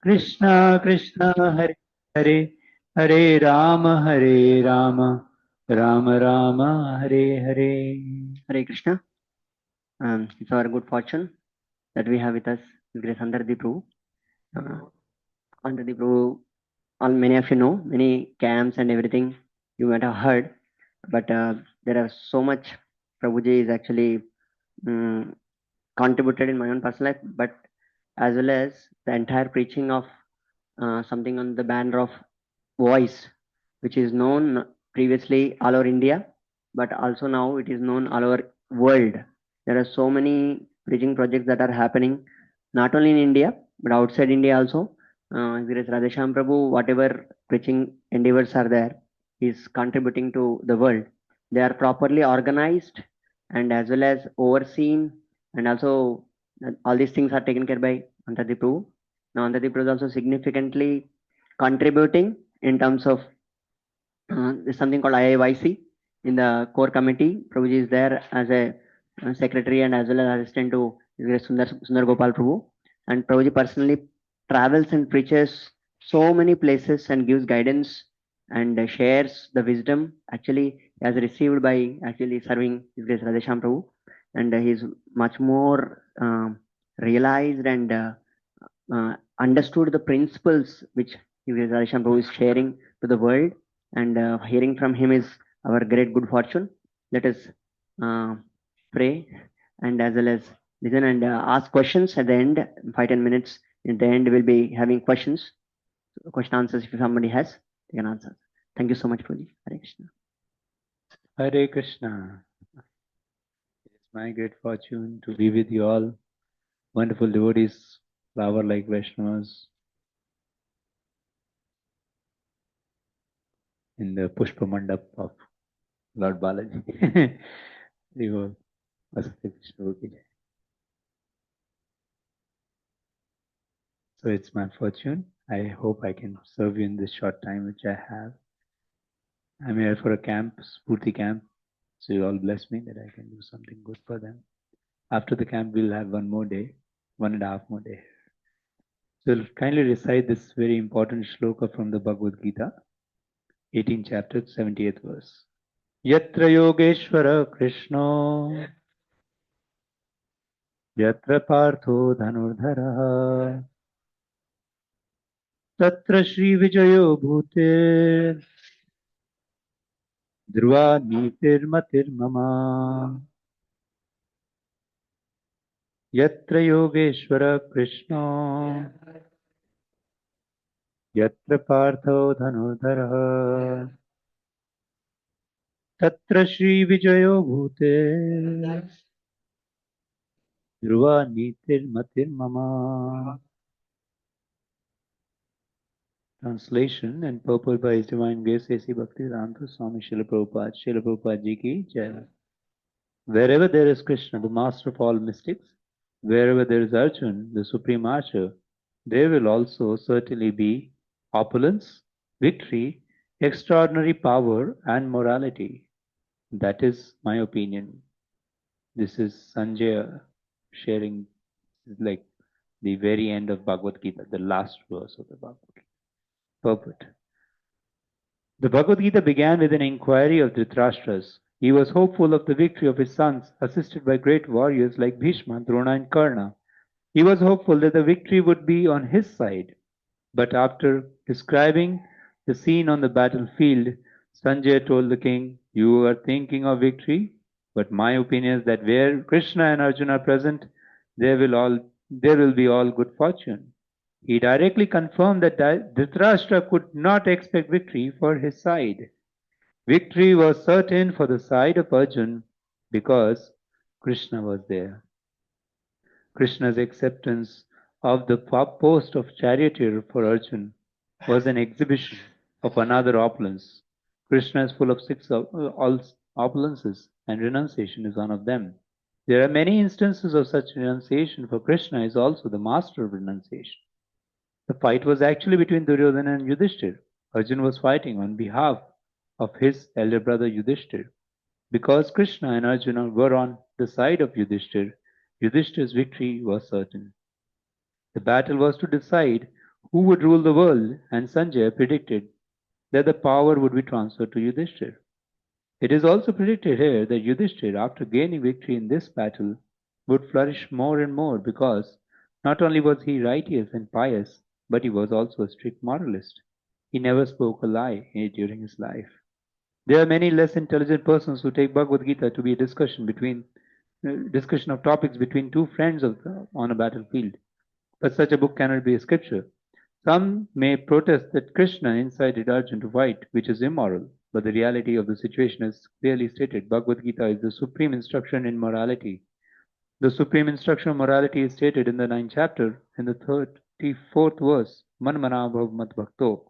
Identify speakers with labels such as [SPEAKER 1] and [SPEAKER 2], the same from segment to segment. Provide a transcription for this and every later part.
[SPEAKER 1] Krishna Krishna Hare Hare Hare Rama Rama Rama Hare Hare.
[SPEAKER 2] Hare Krishna. It's our good fortune that we have with us Grace Andardi Prabhu. Andardi Prabhu, all many of you know, many camps and everything you might have heard, but there are so much Prabhuji is actually um, contributed in my own personal life, but as well as the entire preaching of something on the banner of voice, which is known previously all over India, but also now it is known all over world. There are so many preaching projects that are happening, not only in India but outside India also. There is Radhesham Prabhu, whatever preaching endeavors are there, is contributing to the world. They are properly organized and as well as overseen, and also all these things are taken care by Antadi Prabhu. Now Antadi Prabhu is also significantly contributing in terms of there's something called IIYC in the core committee. Prabhuji is there as a secretary and as well as assistant to Sundar Gopal Prabhu. And Prabhuji personally travels and preaches so many places and gives guidance and shares the wisdom actually as received by actually serving His Grace Radhesham Prabhu. And he's much more realized and understood the principles which His Grace Radhesham Prabhu is sharing to the world, and hearing from him is our great good fortune. Let us uh, pray and as well as listen and ask questions at the end. 5-10 minutes. In the end, we'll be having questions, question answers. If somebody has, they can answer. Thank you so much, Prabhuji. Hare Krishna.
[SPEAKER 1] Hare Krishna. It's my great fortune to be with you all, wonderful devotees, flower like Vaishnavas, in the Pushpa Mandap of Lord Balaji. Devo, Vasudeva Krishna Ki Jai. So it's my fortune. I hope I can serve you in this short time which I have. I'm here for a camp, Spurti camp. So you all bless me that I can do something good for them. After the camp, we'll have 1.5 more day. So kindly recite this very important shloka from the Bhagavad Gita, 18th chapter, 78th verse. Yatra Yogeshwara Krishna, Yatra Partho Dhanurdhara, Tatra Shri Vijayo Bhute, Dhruva Nitir Matir Mama. Yatra Yogeshwara Krishna, Yatra Partho Dhanurdhara, Tatra Shri Vijayo Bhute, Dhruva Nitir Matir Mama. Translation and purport by His Divine Grace A.C. Bhaktivedanta Swami Srila Prabhupada. Srila Prabhupada Ji ki Jai. Wherever there is Krishna, the master of all mystics, wherever there is Arjun, the supreme archer, there will also certainly be opulence, victory, extraordinary power, and morality. That is my opinion. This is Sanjaya sharing, like the very end of Bhagavad Gita, the last verse of the Bhagavad Gita. Purport. The Bhagavad Gita began with an inquiry of Dhritarashtra's. He was hopeful of the victory of his sons, assisted by great warriors like Bhishma, Drona, and Karna. He was hopeful that the victory would be on his side. But after describing the scene on the battlefield, Sanjay told the king, "You are thinking of victory, but my opinion is that where Krishna and Arjuna are present, there will be all good fortune." He directly confirmed that Dhritarashtra could not expect victory for his side. Victory was certain for the side of Arjun because Krishna was there. Krishna's acceptance of the post of charioteer for Arjun was an exhibition of another opulence. Krishna is full of six opulences, and renunciation is one of them. There are many instances of such renunciation, for Krishna is also the master of renunciation. The fight was actually between Duryodhana and Yudhishthir. Arjun was fighting on behalf of his elder brother Yudhishthir. Because Krishna and Arjuna were on the side of Yudhishthir, Yudhishthir's victory was certain. The battle was to decide who would rule the world, and Sanjay predicted that the power would be transferred to Yudhishthir. It is also predicted here that Yudhishthir, after gaining victory in this battle, would flourish more and more because not only was he righteous and pious, but he was also a strict moralist. He never spoke a lie during his life. There are many less intelligent persons who take Bhagavad Gita to be a discussion of topics between two friends on a battlefield. But such a book cannot be a scripture. Some may protest that Krishna incited Arjuna to fight, which is immoral, but the reality of the situation is clearly stated. Bhagavad Gita is the supreme instruction in morality. The supreme instruction of morality is stated in the 9th chapter, in the 34th verse, Man mana bhav mat bhakto.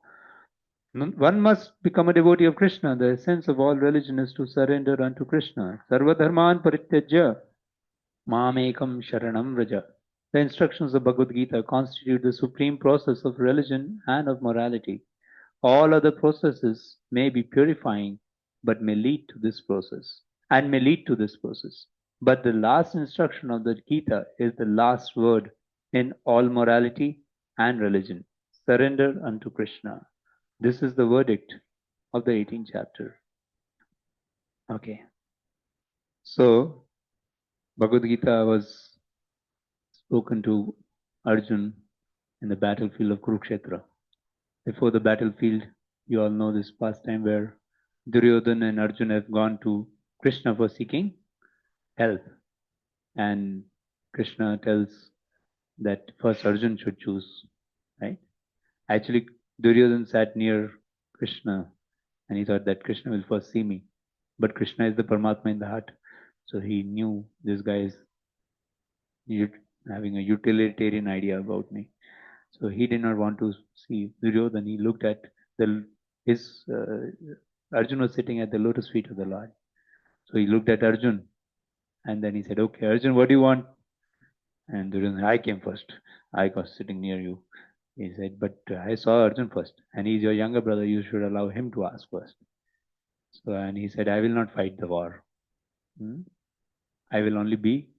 [SPEAKER 1] One must become a devotee of Krishna. The essence of all religion is to surrender unto Krishna. Sarva dharman parityajya mamekam sharanam vraja. The instructions of Bhagavad Gita constitute the supreme process of religion and of morality. All other processes may be purifying, but may lead to this process, and may lead to this process. But the last instruction of the Gita is the last word in all morality and religion. Surrender unto Krishna. This is the verdict of the 18th chapter. Okay. So, Bhagavad Gita was spoken to Arjun in the battlefield of Kurukshetra. Before the battlefield, you all know this pastime where Duryodhana and Arjuna have gone to Krishna for seeking help. And Krishna tells that first Arjun should choose, right? Actually, Duryodhana sat near Krishna and he thought that Krishna will first see me. But Krishna is the Paramatma in the heart. So he knew this guy is having a utilitarian idea about me. So he did not want to see Duryodhana. He looked at his Arjun was sitting at the lotus feet of the Lord. So he looked at Arjun and then he said, okay, Arjun, what do you want? And Duryodhana, I came first. I was sitting near you. He said, but I saw Arjun first and he's your younger brother. You should allow him to ask first. So, and he said, I will not fight the war. I will only be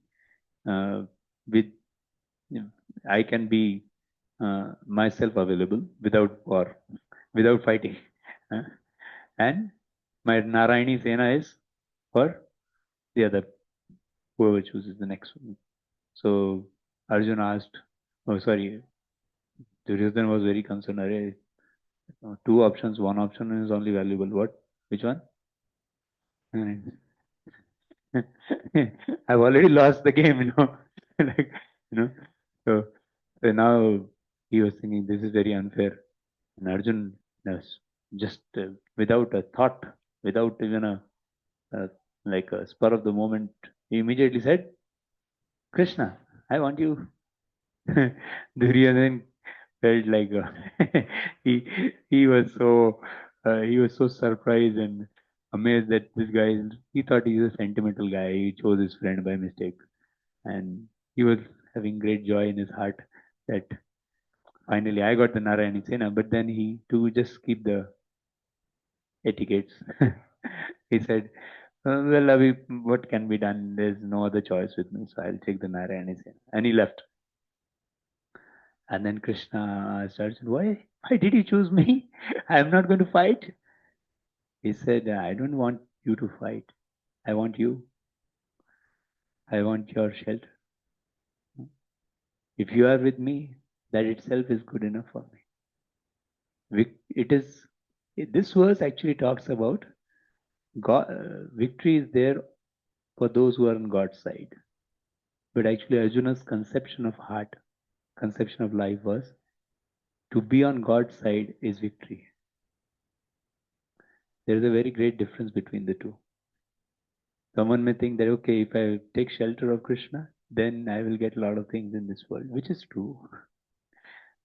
[SPEAKER 1] with, I can be myself available without war, without fighting. And my Narayani Sena is for the other, whoever chooses the next one. So Arjuna asked, oh sorry, Duryodhana was very concerned. Two options, one option is only valuable. What? Which one? I've already lost the game, like, So, so now he was thinking this is very unfair. And Arjun just without a thought, without even like a spur of the moment, he immediately said, Krishna, I want you. Duryodhana felt like he was so surprised and amazed that this guy, he thought he's a sentimental guy. He chose his friend by mistake, and he was having great joy in his heart that finally I got the Narayani Sena. But then he, to just keep the etiquettes, he said, well, Abhi, what can be done? There's no other choice with me, so I'll take the Narayani Sena. And he left. And then Krishna asked Arjuna, why did you choose me? I am not going to fight. He said, I don't want you to fight. I want you. I want your shelter. If you are with me, that itself is good enough for me. This verse actually talks about God, victory is there for those who are on God's side. But actually Arjuna's conception of heart, conception of life was to be on God's side is victory. There is a very great difference between the two. Someone may think that, okay, if I take shelter of Krishna, then I will get a lot of things in this world, which is true.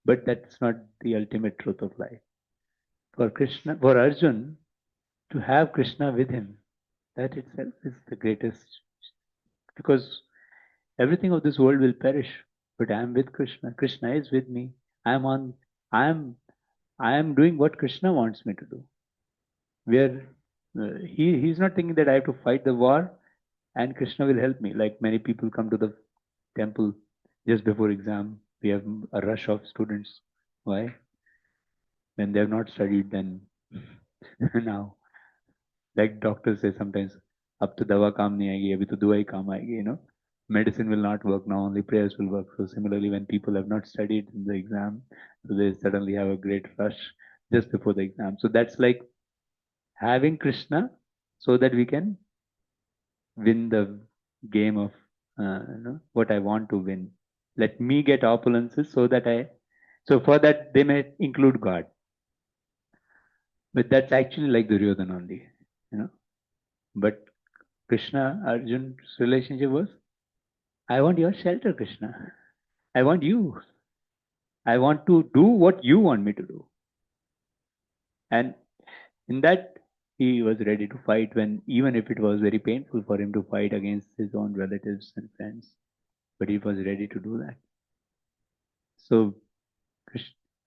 [SPEAKER 1] But that's not the ultimate truth of life. For Krishna, for Arjun, to have Krishna with him, that itself is the greatest. Because everything of this world will perish, but I am with Krishna. Krishna is with me. I am doing what Krishna wants me to do. Where he's not thinking that I have to fight the war and Krishna will help me. Like many people come to the temple just before exam. We have a rush of students Why? When they have not studied, then now, like doctors say sometimes, अब तो दवा काम नहीं आएगी, अभी तो दुआ ही काम आएगी, you know. Medicine will not work now, only prayers will work. So similarly, when people have not studied in the exam, so they suddenly have a great rush just before the exam. So that's like having Krishna so that we can win the game of what I want to win. Let me get opulences so that so for that they may include God. But that's actually like Duryodhana only, you know. But Krishna Arjun's relationship was, I want your shelter, Krishna. I want you. I want to do what you want me to do. And in that, he was ready to fight when, even if it was very painful for him to fight against his own relatives and friends, but he was ready to do that. So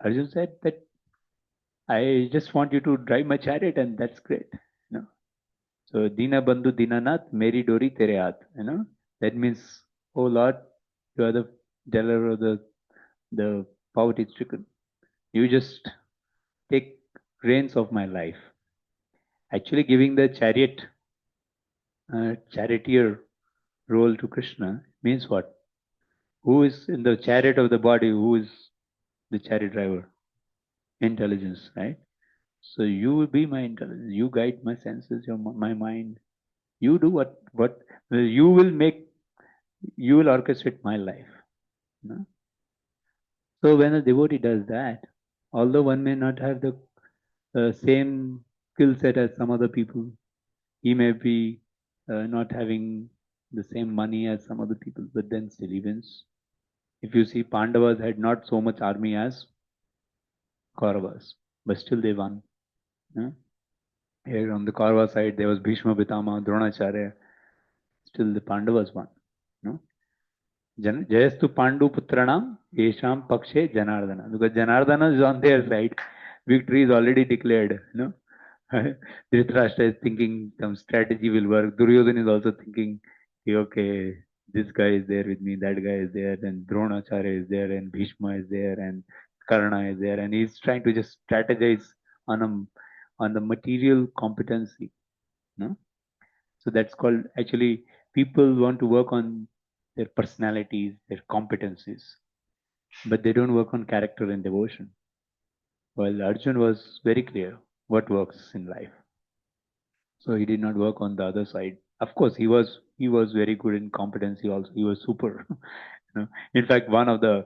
[SPEAKER 1] Arjun said that I just want you to drive my chariot, and that's great. You know? So Dina Bandhu Dinanath, Meri Dori Tere Haath. You know, that means, oh Lord, you are the teller of the poverty stricken. You just take reins of my life. Actually, giving the charioteer role to Krishna means what? Who is in the chariot of the body? Who is the chariot driver? Intelligence, right? So you will be my intelligence. You guide my senses, my mind. You do what you will make. You will orchestrate my life. You know? So when a devotee does that, although one may not have the same skill set as some other people, he may be not having the same money as some other people, but then still he wins. If you see, Pandavas had not so much army as Kauravas, but still they won. Yeah? Here on the Kaurava side, there was Bhishma Pitama, Dronacharya. Still the Pandavas won. No? Jayastu Pandu Putranam, Yesham Pakshe Janardana. Because Janardana is on their side. Victory is already declared. No? Dhritarashtra is thinking some strategy will work. Duryodhana is also thinking, okay, this guy is there with me, that guy is there, and Dronacharya is there, and Bhishma is there, and Karna is there, and he's trying to just strategize on on the material competency. No? So that's called, actually, people want to work on their personalities, their competencies, but they don't work on character and devotion. While Arjun was very clear what works in life. So he did not work on the other side. Of course, he was very good in competency also. He was super. You know? In fact, one of the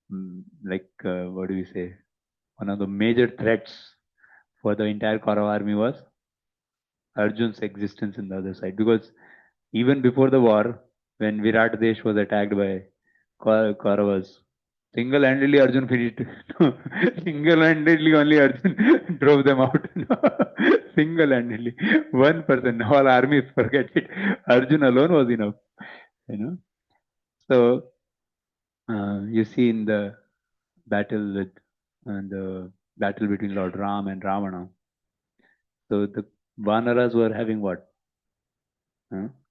[SPEAKER 1] what do we say? One of the major threats for the entire Kaurava army was Arjun's existence in the other side. Because even before the war, when Virat Desh was attacked by Kauravas, single-handedly Arjun finished. Single-handedly only Arjun drove them out. Single-handedly. One person. All armies forget it. Arjun alone was enough. You know. So you see in the battle with the battle between Lord Ram and Ravana. So the Vanaras were having what?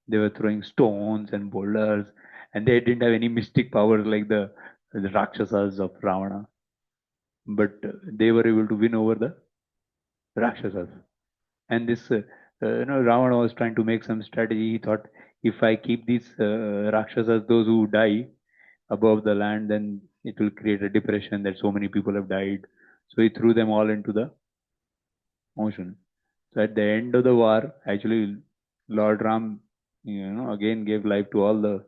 [SPEAKER 1] They were throwing stones and boulders, and they didn't have any mystic powers like the Rakshasas of Ravana. But they were able to win over the Rakshasas. And this, Ravana was trying to make some strategy. He thought, if I keep these Rakshasas, those who die, above the land, then it will create a depression that so many people have died. So he threw them all into the ocean. So at the end of the war, actually, Lord Ram, again gave life to all the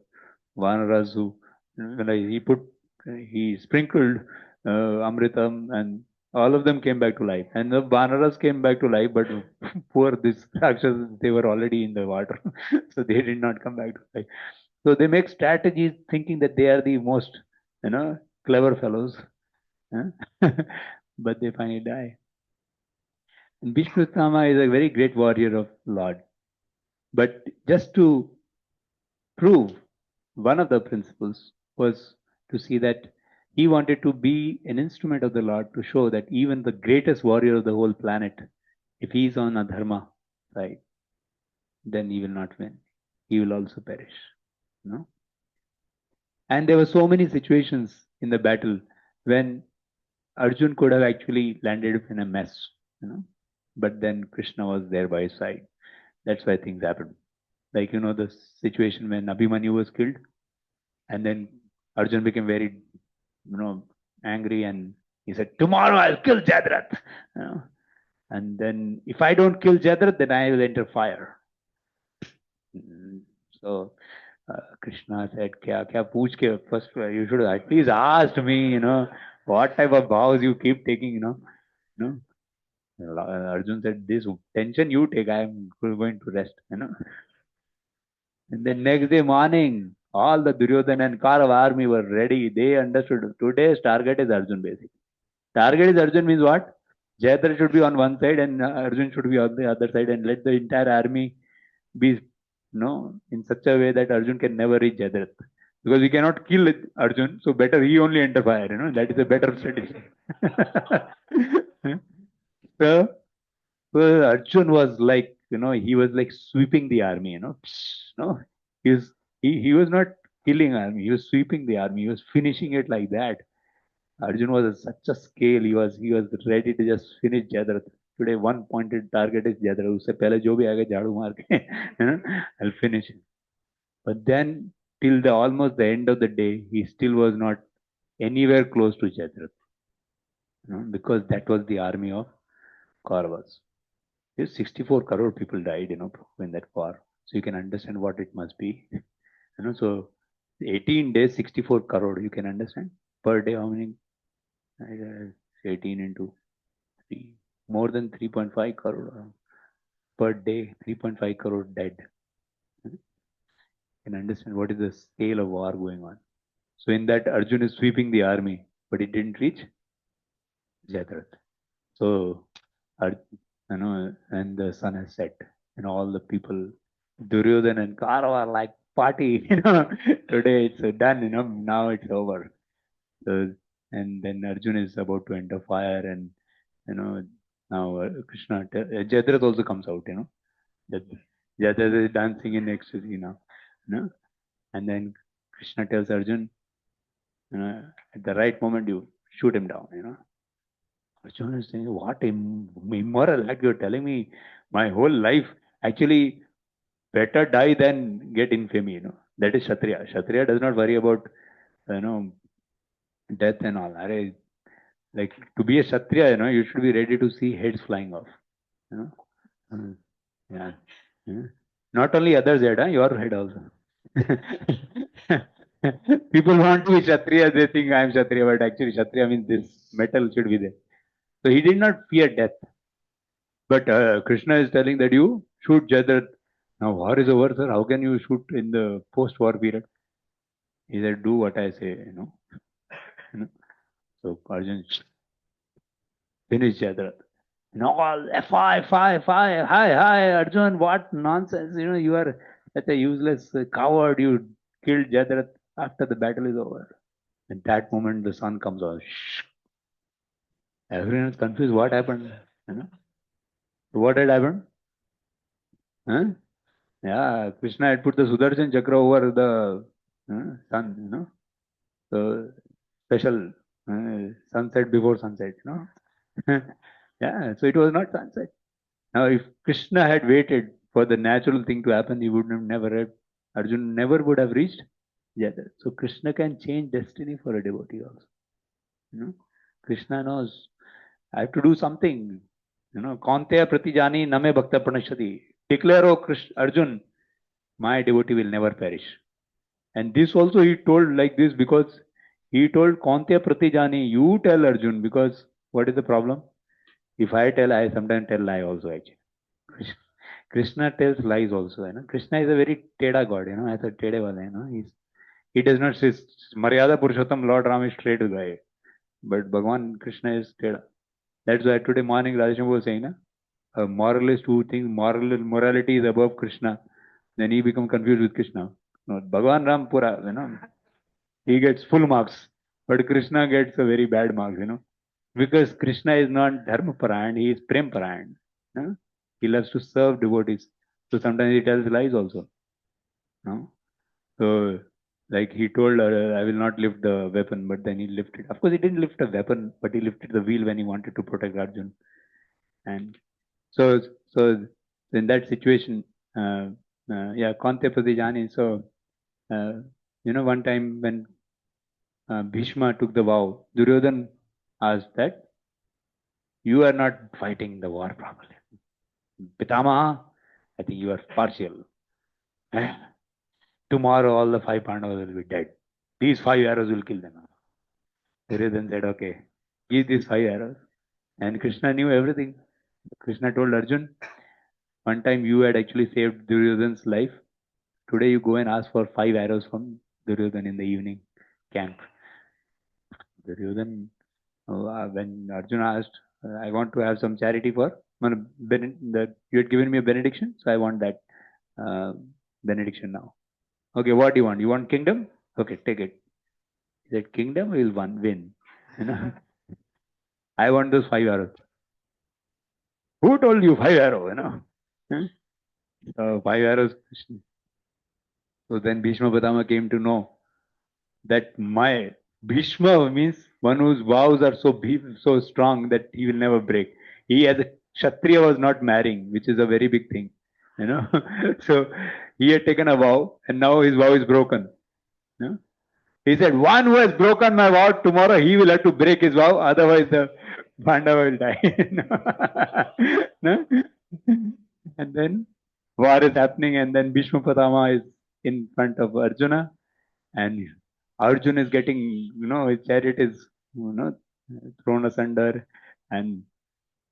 [SPEAKER 1] Vanaras who, he sprinkled Amritam, and all of them came back to life. And the Vanaras came back to life, but poor this Rakshasas, they were already in the water. So they did not come back to life. So they make strategies thinking that they are the most, clever fellows. But they finally die. And Bhishma is a very great warrior of Lord. But just to prove, one of the principles was to see that he wanted to be an instrument of the Lord to show that even the greatest warrior of the whole planet, if he is on a dharma side, then he will not win. He will also perish. And there were so many situations in the battle when Arjun could have actually landed in a mess, but then Krishna was there by his side. That's why things happened. Like, the situation when Abhimanyu was killed, and then Arjun became very, angry, and he said, "Tomorrow I'll kill Jadrat." And then if I don't kill Jadrat, then I will enter fire. So Krishna said, kya pooch ke first you should at least ask me, what type of vows you keep taking, Arjun said, this tension you take, I am going to rest. And then next day morning, all the Duryodhana and Kaurava army were ready. They understood today's target is Arjun basically. Target is Arjun means what? Jayadratha should be on one side and Arjun should be on the other side, and let the entire army be in such a way that Arjun can never reach Jayadratha. Because we cannot kill Arjun, so better he only enter fire, that is a better strategy. so, so Arjun was like, he was like sweeping the army, no, he was not killing army, he was sweeping the army, he was finishing it like that. Arjun was such a scale, he was ready to just finish Jayadratha. Today, one pointed target is Jayadratha. उससे पहले जो भी आएगा झाड़ू मार के, I'll finish it. But then, till the almost the end of the day, he still was not anywhere close to Jayadratha, because that was the army of Kauravas. 64 crore people died, in that war. So you can understand what it must be. So 18 days, 64 crore. You can understand per day how many? 18 into 3, more than 3.5 crore per day. 3.5 crore dead. You can understand what is the scale of war going on. So in that, Arjun is sweeping the army, but it didn't reach Jayadratha. So, and the sun has set, and all the people, Duryodhana and Kaurava, are like party, today it's done, now it's over. So, and then Arjun is about to enter fire, and now Krishna, Jayadratha also comes out, Jayadratha is dancing in ecstasy now, and then Krishna tells Arjun, at the right moment you shoot him down, Arjun is saying, what immoral act you're telling me? My whole life, actually, better die than get infamy, That is Kshatriya. Kshatriya does not worry about, death and all. Like, to be a Kshatriya, you should be ready to see heads flying off, Yeah. Not only others' head, your head also. People want to be Kshatriya, they think I am Kshatriya, but actually Kshatriya means this metal should be there. So he did not fear death. But Krishna is telling that you shoot Jayadratha. Now war is over, sir. How can you shoot in the post-war period? He said, do what I say, So Arjun finished Jayadratha. All FI, hi, Arjun, what nonsense. You are such a useless coward. You killed Jayadratha after the battle is over. At that moment, the sun comes out. Shh. Everyone is confused. What happened? What had happened? Huh? Yeah, Krishna had put the Sudarshan Chakra over the sun, So special sunset before sunset, Yeah, so it was not sunset. Now, if Krishna had waited for the natural thing to happen, he would have never Arjun never would have reached Jayadratha. So Krishna can change destiny for a devotee also. Krishna knows I have to do something. Kaunteya pratijani name bhakta pranashati. Declare, O Krishna, Arjun, my devotee will never perish. And this also he told like this because he told Kaunteya pratijani, you tell Arjun, because what is the problem? If I tell, I sometimes tell lie also actually. Krishna tells lies also. Krishna is a very teda god, as a tede wala, he does not say Maryada Purushottam Lord Ram is straight guy. But Bhagavan Krishna is teda. That's why today morning Radhesham was saying, a moralist who thinks morality is above Krishna, then he becomes confused with Krishna. No, Bhagavan Ram Pura, he gets full marks, but Krishna gets a very bad marks, because Krishna is not Dharma Parayan, he is Prem Parayan. He loves to serve devotees. So sometimes he tells lies also. So Like he told, I will not lift the weapon, but then he lifted. Of course, he didn't lift a weapon, but he lifted the wheel when he wanted to protect Arjun. And so, so in that situation, yeah, Kante Pradijani. So, one time when Bhishma took the vow, Duryodhan asked that you are not fighting the war properly. Pitamaha, I think you are partial. Tomorrow all the 5 Pandavas will be dead. These 5 arrows will kill them. Duryodhan said, okay, give these 5 arrows. And Krishna knew everything. Krishna told Arjun, one time you had actually saved Duryodhan's life. Today you go and ask for 5 arrows from Duryodhan in the evening camp. Duryodhan, when Arjuna asked, I want to have some charity for that you had given me a benediction, so I want that benediction now. Okay, what do you want? You want kingdom? Okay, take it. He said, kingdom will win. You know, I want those 5 arrows. Who told you 5 arrows? So 5 arrows. So then Bhishma Pitama came to know that my Bhishma means one whose vows are so strong that he will never break. He as a Kshatriya was not marrying, which is a very big thing. So he had taken a vow and now his vow is broken. He said, one who has broken my vow, tomorrow he will have to break his vow, otherwise the Pandava will die. No? And then war is happening, and then Bhishma Pitama is in front of Arjuna, and Arjuna is getting, his chariot is, thrown asunder, and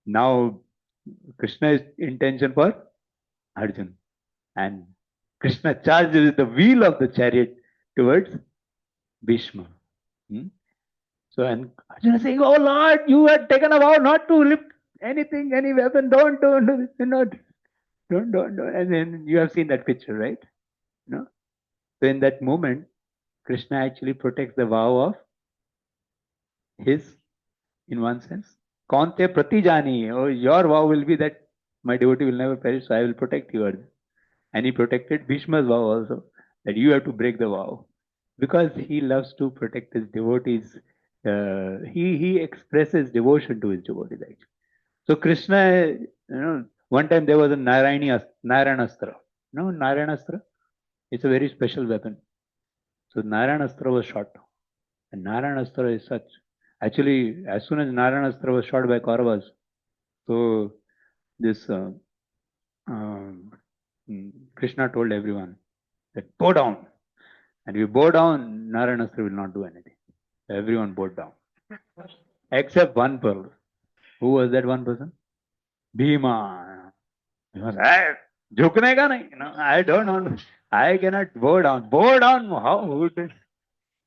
[SPEAKER 1] now Krishna is intention for Arjuna, and Krishna charges with the wheel of the chariot towards Bhishma. So, and Arjuna is saying, oh Lord, you had taken a vow not to lift anything, any weapon, don't, don't. And then you have seen that picture, right? So in that moment, Krishna actually protects the vow of his, in one sense. Kante pratijani, oh, your vow will be that my devotee will never perish, so I will protect you, Arjuna. And he protected Bhishma's vow also, that you have to break the vow. Because he loves to protect his devotees, he expresses devotion to his devotees actually. So Krishna, one time there was a Narayanastra. Narayanastra? It's a very special weapon. So Narayanastra was shot. And Narayanastra is such. Actually, as soon as Narayanastra was shot by Kauravas, so this Krishna told everyone that bow down. And if you bow down, Narayanastra will not do anything. Everyone bowed down. Except one person. Who was that one person? Bhima. He was, hey, झुकने का नहीं. I don't know. I cannot bow down. Bow down? How?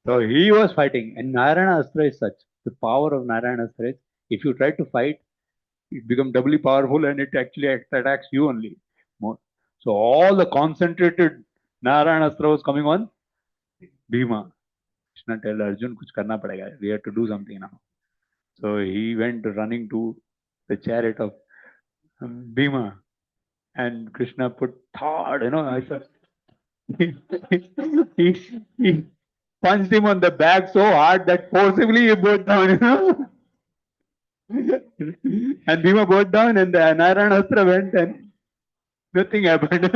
[SPEAKER 1] So he was fighting. And Narayana Astra is such. The power of Narayana Astra is, if you try to fight, it becomes doubly powerful and it actually attacks you only. So all the concentrated Narayana Astra was coming on Bhima. Krishna tell Arjun, kuch karna padega. We have to do something now. So he went running to the chariot of Bhima, and Krishna put thought, I said, he punched him on the back so hard that forcibly he bowed down, and Bhima bowed down, and the Narayanastra went, and nothing happened.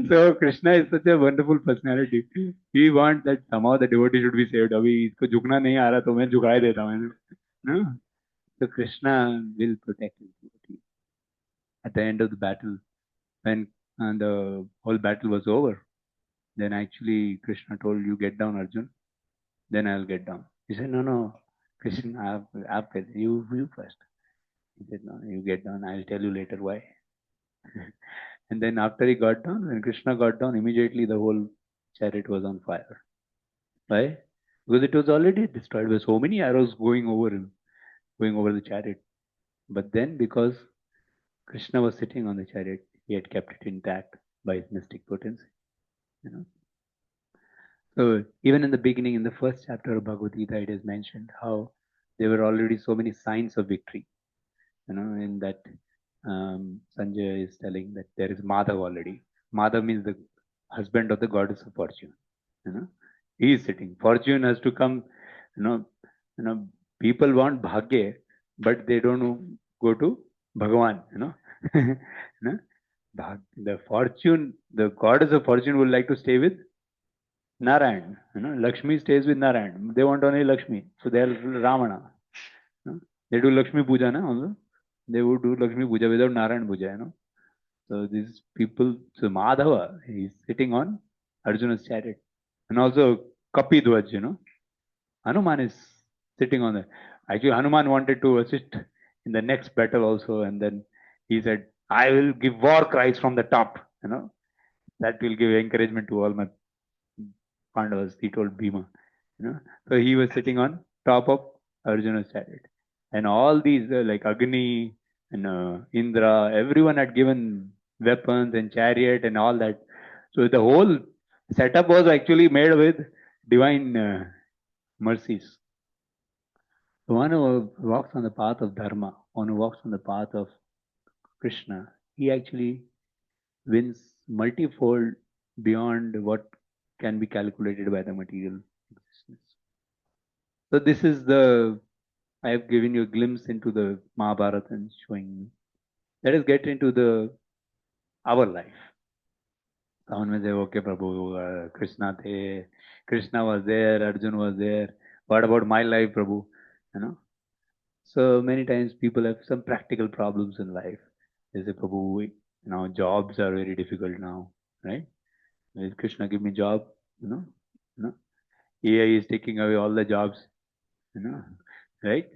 [SPEAKER 1] So Krishna is such a wonderful personality. He wants that somehow the devotee should be saved. अभी इसको झुकना नहीं आ रहा तो मैं झुकाए देता हूँ. So Krishna will protect his devotee. At the end of the battle, when the whole battle was over, then actually Krishna told, you get down, Arjun, then I'll get down. He said, no, Krishna, you first. He said, no, you get down, I'll tell you later why. And then after he got down, when Krishna got down, immediately the whole chariot was on fire. Why? Because it was already destroyed with so many arrows going over the chariot. But then because Krishna was sitting on the chariot, he had kept it intact by his mystic potency. So even in the beginning, in the first chapter of Bhagavad Gita, it is mentioned how there were already so many signs of victory. In that Sanjay is telling that there is Madhav already. Madhav means the husband of the goddess of fortune. He is sitting. Fortune has to come. You know, you know. People want bhagya, but they don't go to Bhagavan. The fortune, the goddess of fortune would like to stay with Narayan. Lakshmi stays with Narayan. They want only Lakshmi, so they are Ramana. They do Lakshmi puja, also. They would do Lakshmi puja without Narayan puja. So these people, so Madhava, he's sitting on Arjuna's chariot. And also Kapidwaj, Hanuman is sitting on the. Actually, Hanuman wanted to assist in the next battle also, and then he said, I will give war cries from the top. That will give encouragement to all my Pandavas, he told Bhima. So he was sitting on top of Arjuna's chariot. And all these, like Agni and Indra, everyone had given weapons and chariot and all that. So the whole setup was actually made with divine mercies. The one who walks on the path of Dharma, one who walks on the path of Krishna, he actually wins multifold beyond what can be calculated by the material existence. So this is the, I have given you a glimpse into the Mahabharata and showing. Let us get into our life. Someone may say, okay, Prabhu, Krishna was there, Arjun was there. What about my life, Prabhu? So many times people have some practical problems in life. They say, Prabhu, jobs are very difficult now, right? Will Krishna give me job? You know, AI is taking away all the jobs, right?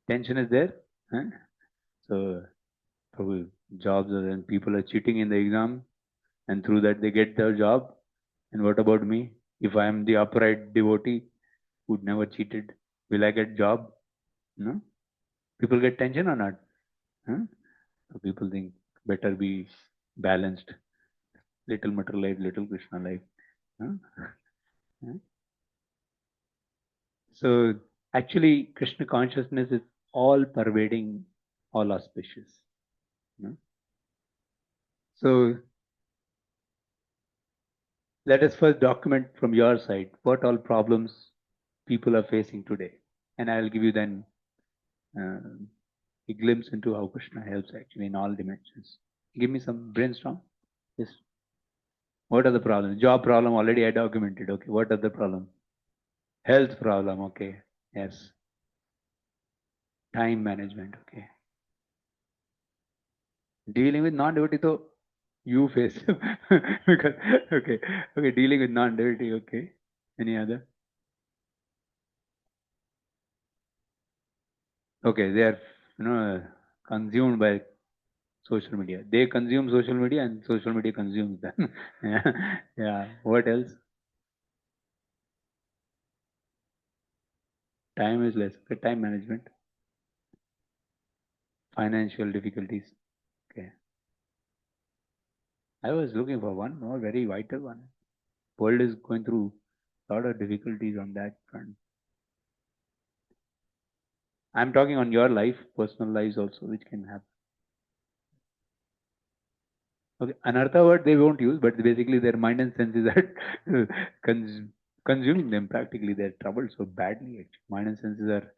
[SPEAKER 1] Tension is there. Huh? So Prabhu, jobs are, and people are cheating in the exam, and through that they get their job. And what about me? If I am the upright devotee who never cheated, will I get job? People get tension or not? Huh? So people think better be balanced. Little matter life, little Krishna life. Huh? So actually, Krishna consciousness is all pervading, all auspicious. So let us first document from your side what all problems people are facing today, and I will give you then a glimpse into how Krishna helps actually in all dimensions. Give me some brainstorm. Yes. What are the problems? Job problem already I documented. Okay. What are the problems? Health problem. Okay. Yes. Time management. Okay. Dealing with non-devotee, though you face because okay. Dealing with non-devotee. Okay. Any other? Okay. They are consumed by social media. They consume social media and social media consumes them. Yeah. What else? Time is less. Okay. Time management. Financial difficulties. Okay. I was looking for one more very vital one. World is going through a lot of difficulties on that front. I'm talking on your life, personal lives also, which can happen. Okay, anartha word they won't use, but basically their mind and senses are consuming them practically. They're troubled so badly. Actually. Mind and senses are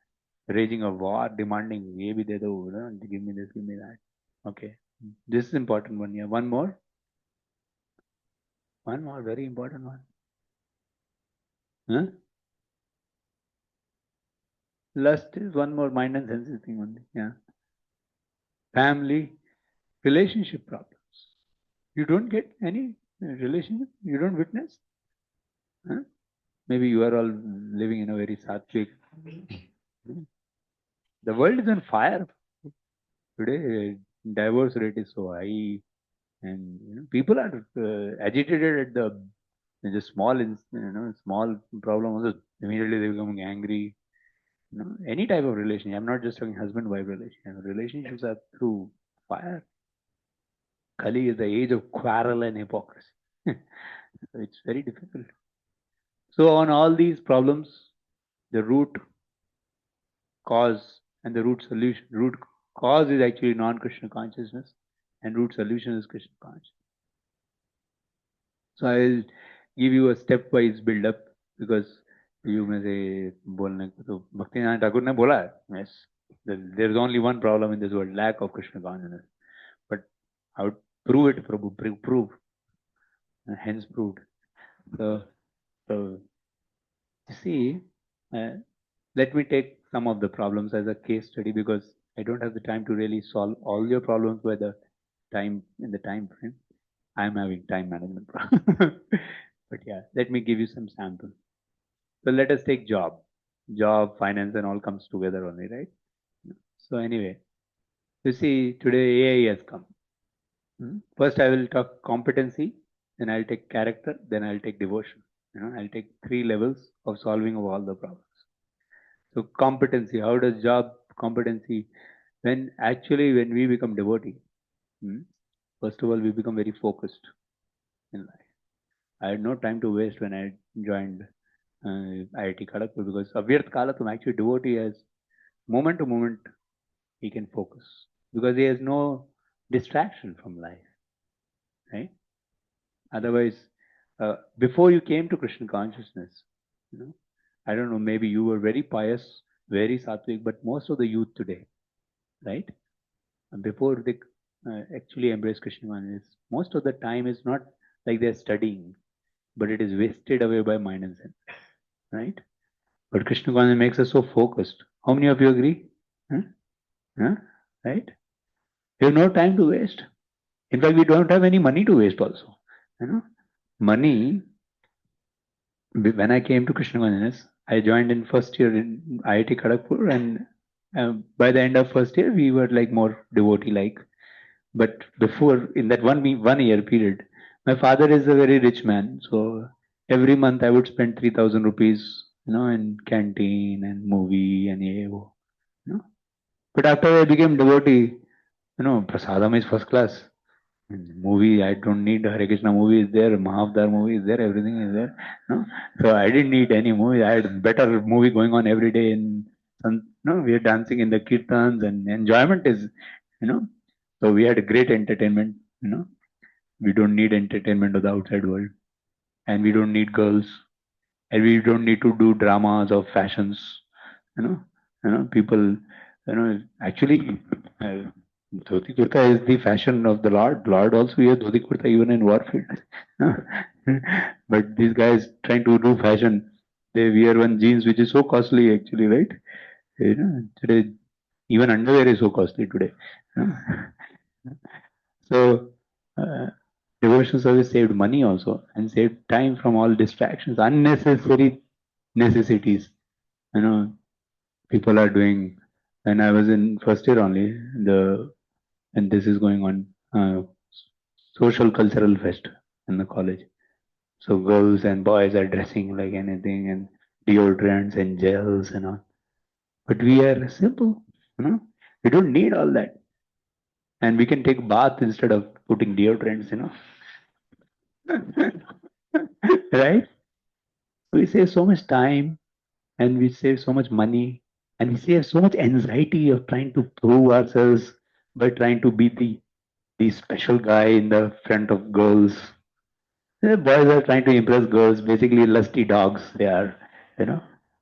[SPEAKER 1] raging a war, demanding, maybe they do, give me this, give me that. Okay, this is important one. Yeah, one more, very important one. Huh? Lust is one more mind and senses thing only. Yeah, family, relationship problems. You don't get any relationship. You don't witness. Huh? Maybe you are all living in a very sattvic. The world is on fire today. Divorce rate is so high, and people are agitated at the small, small problem. Also, immediately they become angry. Any type of relationship. I'm not just talking husband-wife relationship. Relationships are through fire. Kali is the age of quarrel and hypocrisy. So it's very difficult. So on all these problems, the root cause and the root solution. Root cause is actually non-Krishna consciousness, and root solution is Krishna consciousness. So I'll give you a stepwise build-up because you may say, बोलने को तो भक्तिनाथ ठाकुर ने बोला है, yes, there is only one problem in this world, lack of Krishna consciousness. But I would prove it, Prabhu, prove, hence proved. So you see, let me take some of the problems as a case study because I don't have the time to really solve all your problems by the time in the time frame. I'm having time management problem. But yeah, let me give you some samples. So let us take job. Job, finance, and all comes together only, right? So anyway, you see, today AI has come. First, I will talk competency, then I'll take character, then I'll take devotion. I'll take 3 levels of solving of all the problems. So competency, how does job competency? When we become devotee, first of all, we become very focused in life. I had no time to waste when I joined IIT Kharagpur because Avyarth Kalatam, actually devotee has moment to moment he can focus because he has no distraction from life, right? Otherwise, before you came to Krishna consciousness, I don't know, maybe you were very pious, very sattvic, but most of the youth today, right? Before they actually embrace Krishna consciousness, most of the time is not like they're studying, but it is wasted away by mind and sense, right? But Krishna consciousness makes us so focused. How many of you agree? Right? We have no time to waste. In fact, we don't have any money to waste also. Money, when I came to Krishna consciousness, I joined in first year in IIT Kharagpur, and by the end of first year, we were like more devotee-like. But before, in that 1 year period, my father is a very rich man, so every month I would spend 3,000 rupees, in canteen and movie and AO. But after I became devotee, prasadam is first class. Movie, I don't need Hare Krishna movie is there, Mahavdar movie is there, everything is there. So I didn't need any movie. I had better movie going on every day we are dancing in the kirtans and enjoyment is, so we had a great entertainment, We don't need entertainment of the outside world. And we don't need girls. And we don't need to do dramas or fashions. People, actually, dhoti kurta is the fashion of the Lord. Lord also wears dhoti kurta even in warfield. But these guys trying to do fashion, they wear one jeans which is so costly actually, right? Today, even underwear is so costly today. So, devotion service saved money also and saved time from all distractions, unnecessary necessities. People are doing. When I was in first year only, and this is going on, social cultural fest in the college. So girls and boys are dressing like anything and deodorants and gels and all. But we are simple, We don't need all that. And we can take bath instead of putting deodorants, Right? We save so much time and we save so much money and we save so much anxiety of trying to prove ourselves by trying to be the special guy in the front of girls. Boys are trying to impress girls, basically lusty dogs they are,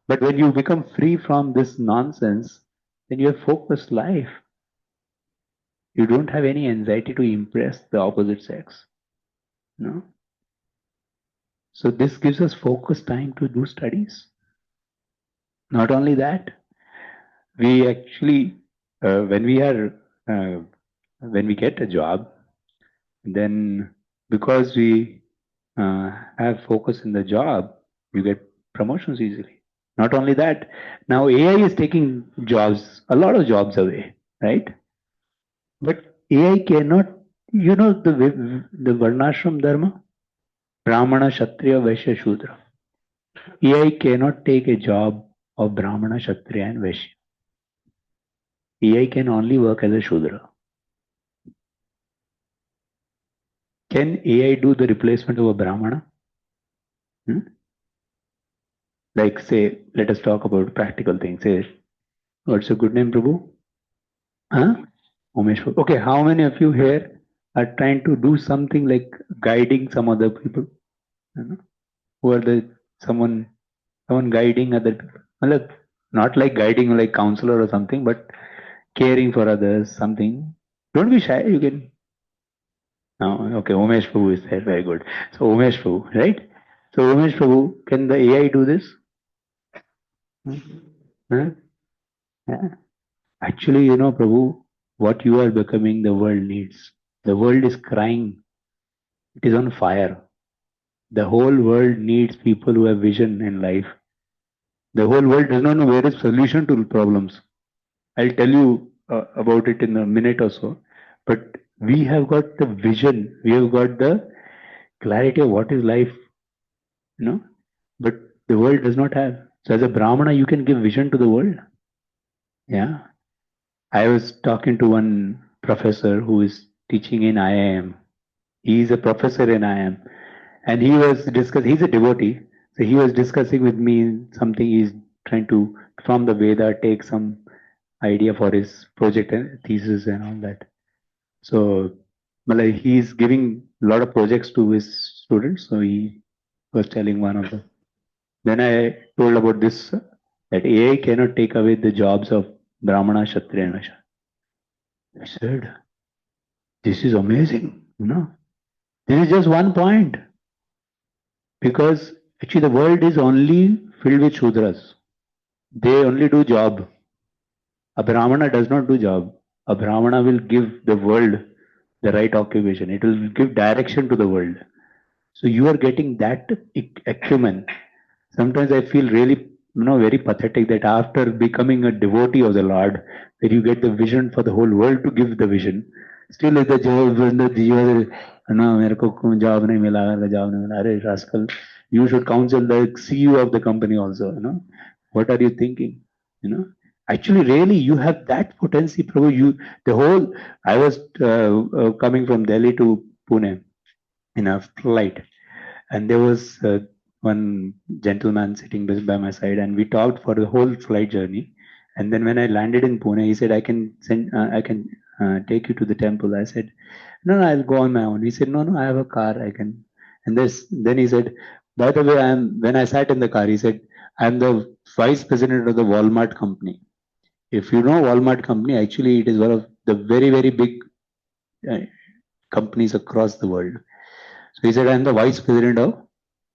[SPEAKER 1] But when you become free from this nonsense, then you have focused life. You don't have any anxiety to impress the opposite sex. So this gives us focused time to do studies. Not only that, we actually, when we get a job, then because we have focus in the job, you get promotions easily. Not only that, now AI is taking a lot of jobs away, right? But AI cannot, the Varnashram Dharma, Brahmana, Kshatriya, Vaishya, Shudra. AI cannot take a job of Brahmana, Kshatriya and Vaishya. AI can only work as a Shudra. Can AI do the replacement of a Brahmana? Like say, let us talk about practical things. Say, what's your good name, Prabhu? Umesh. Okay, how many of you here are trying to do something like guiding some other people? You know? Who are the someone guiding other people? Matlab, not like guiding like counselor or something, but caring for others, something. Don't be shy. You can. No, okay. Umesh Prabhu is there. Very good. So Umesh Prabhu, right? So Umesh Prabhu, can the AI do this? Hmm? Huh? Yeah. Actually, Prabhu, what you are becoming, the world needs. The world is crying. It is on fire. The whole world needs people who have vision in life. The whole world does not know where is solution to problems. I'll tell you about it in a minute or so. But we have got the vision. We have got the clarity of what is life, you know. But the world does not have. So as a Brahmana, you can give vision to the world. Yeah. I was talking to one professor who is teaching in IIM. He is a professor in IIM. And he was discussing, he's a devotee. So he was discussing with me something he's trying to, from the Veda, take some idea for his project and thesis and all that. So, he's giving a lot of projects to his students. So he was telling one of them. Then I told about this that AI cannot take away the jobs of Brahmana, Kshatriya, and Vaishya. I said, this is amazing. This is just one point because actually the world is only filled with Shudras. They only do job. A Brahmana does not do job. A Brahmana will give the world the right occupation. It will give direction to the world. So you are getting that acumen. Sometimes I feel really, very pathetic that after becoming a devotee of the Lord, that you get the vision for the whole world to give the vision. Still, if the job, मेरे को job नहीं मिला, job नहीं मिला, अरे rascal, you should counsel the CEO of the company also. What are you thinking? Actually, really, you have that potency, Prabhu. I was coming from Delhi to Pune in a flight, and there was one gentleman sitting by my side, and we talked for the whole flight journey. And then when I landed in Pune, he said, I can take you to the temple." I said, "No, no, I'll go on my own." He said, "No, no, I have a car. I can." And then he said, "By the way, when I sat in the car, he said, I'm the vice president of the Walmart company. If you know Walmart company, actually it is one of the very, very big uh, companies across the world. So he said, I'm the vice president of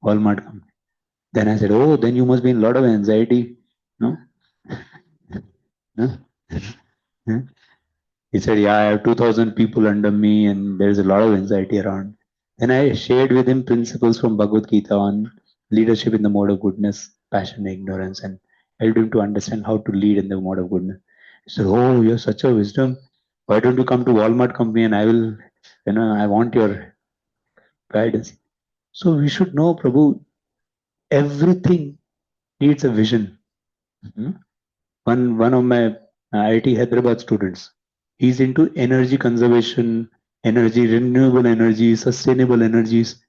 [SPEAKER 1] Walmart company." Then I said, "Oh, then you must be in a lot of anxiety." No? Huh? Huh? He said, "Yeah, I have 2,000 people under me and there's a lot of anxiety around." Then I shared with him principles from Bhagavad Gita on leadership in the mode of goodness, passion, ignorance, and helped him to understand how to lead in the mode of goodness. He said, "Oh, you have such a wisdom. Why don't you come to Walmart company and I want your guidance." So we should know, Prabhu, everything needs a vision. Hmm? One of my IIT Hyderabad students, he's into energy conservation, energy, renewable energy, sustainable energies.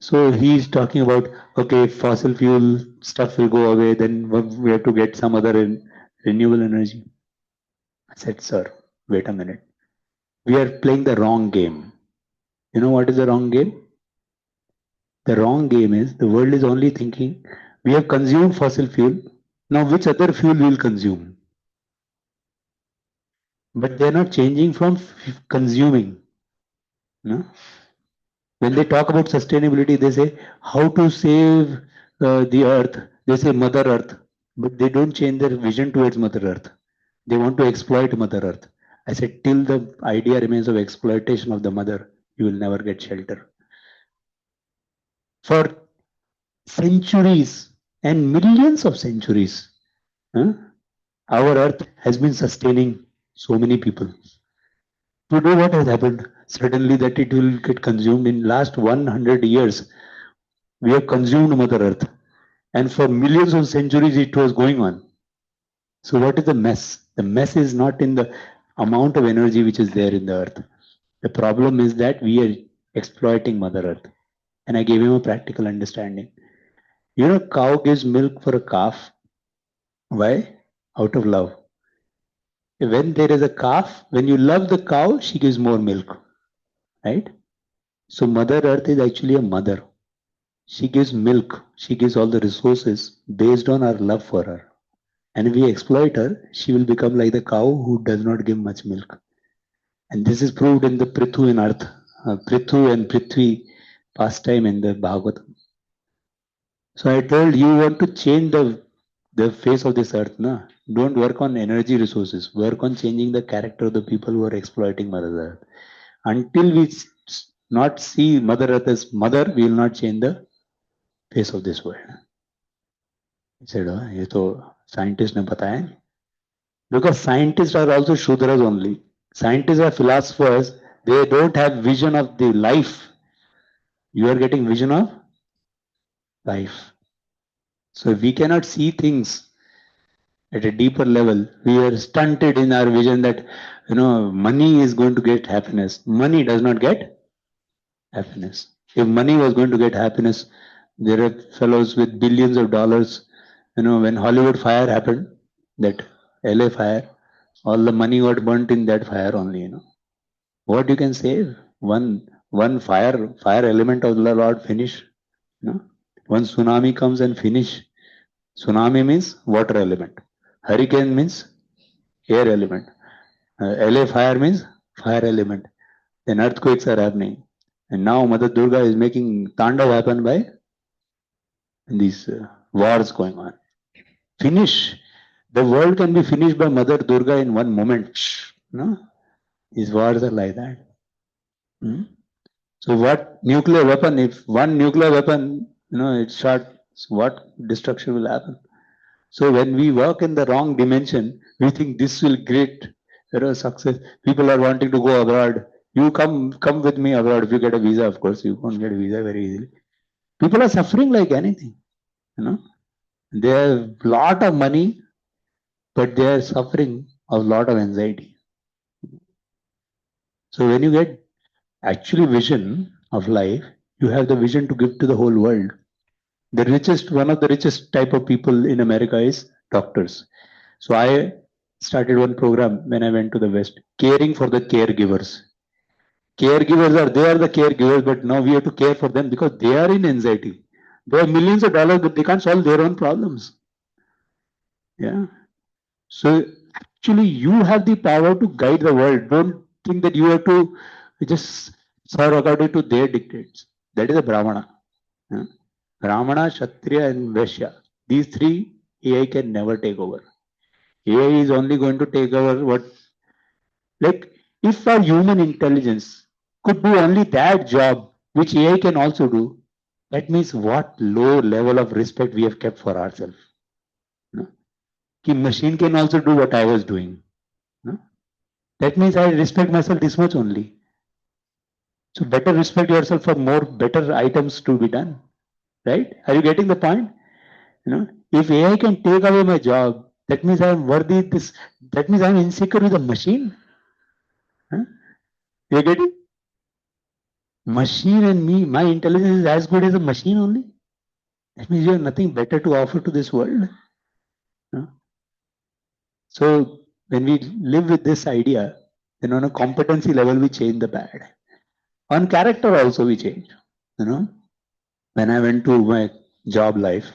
[SPEAKER 1] So he's talking about, okay, fossil fuel stuff will go away, then we have to get some other renewable energy. I said, "Sir, wait a minute. We are playing the wrong game." You know what is the wrong game? The wrong game is the world is only thinking we have consumed fossil fuel. Now, which other fuel will consume? But they're not changing from consuming. No? When they talk about sustainability, they say how to save the earth. They say Mother Earth, but they don't change their vision towards Mother Earth. They want to exploit Mother Earth. I said, till the idea remains of exploitation of the mother, you will never get shelter. For centuries and millions of centuries, huh, our earth has been sustaining so many people. Today, what has happened? Suddenly, that it will get consumed. In last 100 years, we have consumed Mother Earth, and for millions of centuries, it was going on. So, what is the mess? The mess is not in the amount of energy which is there in the earth. The problem is that we are exploiting Mother Earth. And I gave him a practical understanding. Cow gives milk for a calf. Why? Out of love. When there is a calf, when you love the cow, she gives more milk. Right? So Mother Earth is actually a mother. She gives milk, she gives all the resources based on our love for her. And if we exploit her, she will become like the cow who does not give much milk. And this is proved in the Prithu in Earth, Prithu and Prithvi pastime in the Bhagavatam. So I told you want to change the face of this earth, na? Don't work on energy resources. Work on changing the character of the people who are exploiting Mother Earth. Until we not see Mother Earth as mother, we will not change the face of this world. He said, oh, ये तो scientists ने बताया नहीं. Because scientists are also Shudras only. Scientists are philosophers. They don't have vision of the life. You are getting vision of life. So if we cannot see things at a deeper level, we are stunted in our vision that money is going to get happiness. Money does not get happiness. If money was going to get happiness, there are fellows with billions of dollars. When Hollywood fire happened, that LA fire, all the money got burnt in that fire only. What you can save? One fire element of the Lord finish. One tsunami comes and finish. Tsunami means water element. Hurricane means air element. LA fire means fire element. Then earthquakes are happening. And now Mother Durga is making Tandav happen by these wars going on. Finish. The world can be finished by Mother Durga in one moment. No? These wars are like that. So what nuclear weapon, if one nuclear weapon, it starts, what destruction will happen? So when we work in the wrong dimension, we think this will create success. People are wanting to go abroad. You come with me abroad. If you get a visa, of course, you won't get a visa very easily. People are suffering like anything. They have a lot of money, but they are suffering a lot of anxiety. So when you get actually vision of life, you have the vision to give to the whole world. One of the richest type of people in America is doctors. So I started one program when I went to the West, caring for the caregivers. Caregivers they are the caregivers, but now we have to care for them because they are in anxiety. They have millions of dollars, but they can't solve their own problems. Yeah. So actually, you have the power to guide the world. Don't think that you have to just serve according to their dictates. That is a Brahmana. Yeah. Brahmana, Kshatriya, and Vaishya. These three AI can never take over. AI is only going to take over what, like, if our human intelligence could do only that job which AI can also do, that means what low level of respect we have kept for ourselves. Ki machine can also do what I was doing. That means I respect myself this much only. So better respect yourself for more better items to be done. Right? Are you getting the point? If AI can take away my job, that means I am worthy this. That means I am insecure with a machine. You get it? Machine and me, my intelligence is as good as a machine only. That means you have nothing better to offer to this world. So when we live with this idea, then on a competency level we change the bad. On character also we change. When I went to my job life,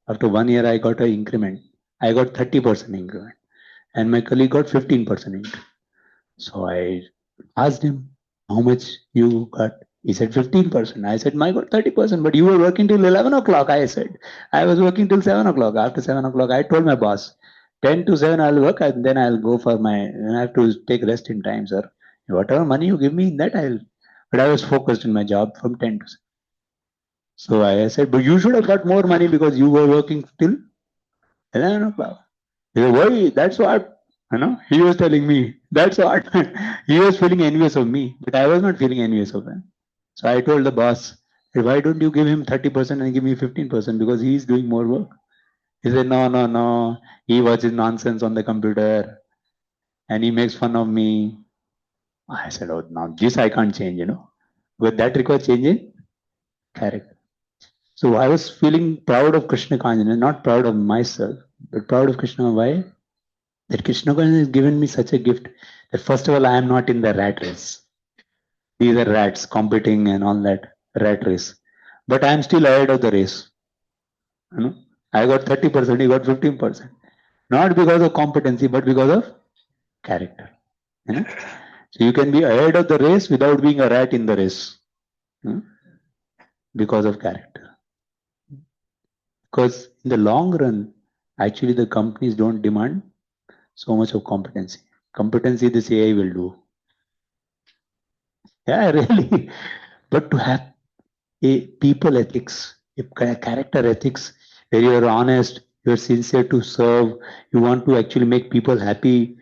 [SPEAKER 1] after 1 year I got an increment. I got 30% increment, and my colleague got 15% increment. So I asked him, how much you got? He said 15%. I said, my got 30%, but you were working till 11 o'clock. I said, I was working till 7 o'clock. After 7 o'clock, I told my boss, 10 to 7 I'll work, and then I'll go for I have to take rest in time, sir. Whatever money you give me in that, but I was focused in my job from 10 to 7. So I said, but you should have got more money because you were working till 11 o'clock. He said, why? That's what, he was telling me. That's what. He was feeling envious of me, but I was not feeling envious of him. So I told the boss, hey, why don't you give him 30% and give me 15% because he is doing more work. He said, no. He watches nonsense on the computer and he makes fun of me. I said, oh, now this I can't change, But that requires changing character. So I was feeling proud of Krishna consciousness, not proud of myself, but proud of Krishna. Why? That Krishna consciousness has given me such a gift that first of all, I am not in the rat race. These are rats competing and all that rat race. but I am still ahead of the race. You know, I got 30%, he got 15%. Not because of competency, but because of character. You know? So you can be ahead of the race without being a rat in the race. Because of character. Because in the long run, actually the companies don't demand so much of competency. Competency this AI will do. Yeah, really. But to have a people ethics, a character ethics, where you're honest, you're sincere to serve, you want to actually make people happy.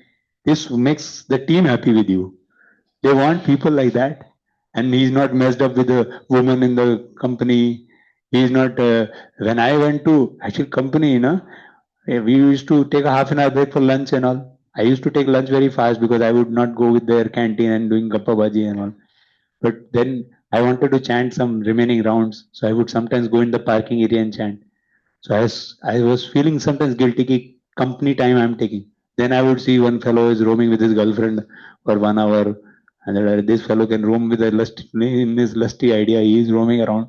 [SPEAKER 1] This makes the team happy with you. They want people like that. And he's not messed up with a woman in the company. He's not, when I went to actual company, we used to take a half an hour break for lunch and all. I used to take lunch very fast because I would not go with their canteen and doing gappa bhaji and all. But then I wanted to chant some remaining rounds. So I would sometimes go in the parking area and chant. So I was feeling sometimes guilty ki company time I'm taking. Then I would see one fellow is roaming with his girlfriend for 1 hour. And then this fellow can roam with a lusty, in his lusty idea. He is roaming around.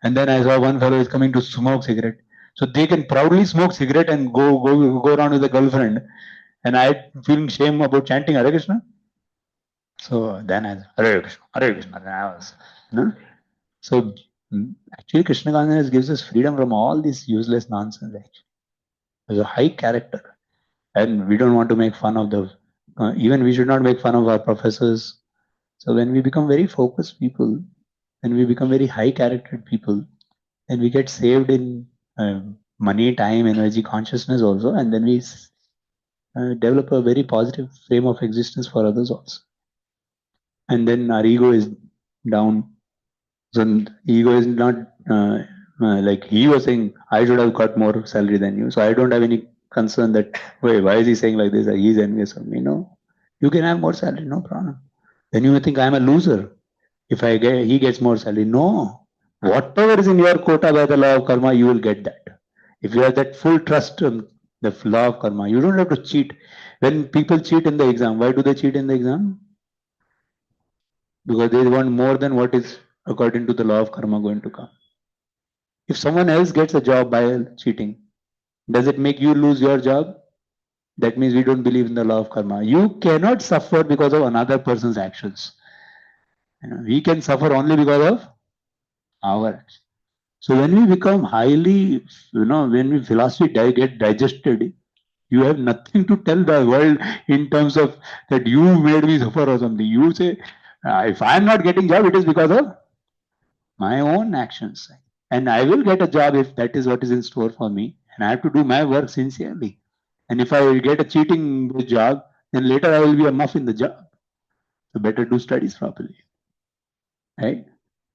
[SPEAKER 1] And then I saw one fellow is coming to smoke cigarette. So they can proudly smoke cigarette and go around with a girlfriend. And I feeling shame about chanting Hare Krishna. So then I Hare Krishna, Hare Krishna. Then I was, no? So actually Krishna consciousness gives us freedom from all this useless nonsense. Actually, there's a high character, and we don't want to make fun of the. Even we should not make fun of our professors. So when we become very focused people, when we become very high charactered people, then we get saved in money, time, energy, consciousness also, and then we develop a very positive frame of existence for others also. And then our ego is down. So ego is not like he was saying, I should have got more salary than you. So I don't have any concern that, wait, why is he saying like this? He's envious of me. No, you can have more salary, no problem. Then you may think I'm a loser if he gets more salary. No, whatever is in your quota by the law of karma, you will get that. If you have that full trust in the law of karma, you don't have to cheat. When people cheat in the exam, why do they cheat in the exam? Because they want more than what is according to the law of karma going to come. If someone else gets a job by cheating, does it make you lose your job? That means we don't believe in the law of karma. You cannot suffer because of another person's actions. We can suffer only because of our actions. So when we become highly, when we philosophy get digested, you have nothing to tell the world in terms of that you made me suffer or something. You say, if I am not getting job, it is because of my own actions. And I will get a job if that is what is in store for me. And I have to do my work sincerely. And if I get a cheating job, then later I will be a muff in the job. So better do studies properly. Right?